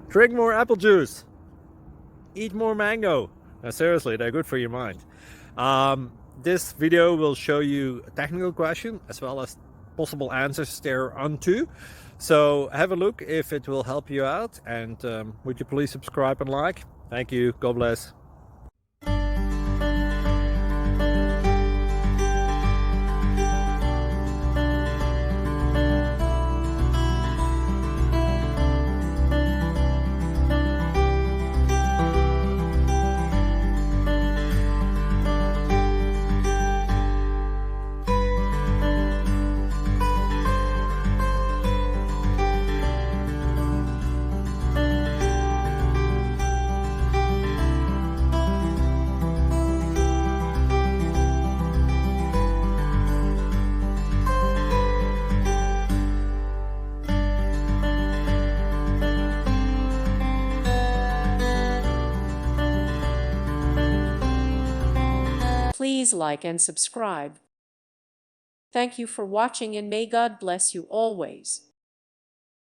Drink more apple juice. Eat more mango. Now, seriously, they're good for your mind. This video will show you a technical question as well as possible answers thereunto. So have a look if it will help you out, and would you please subscribe and like? Thank you. God bless. Please like and subscribe. Thank you for watching, and may God bless you always.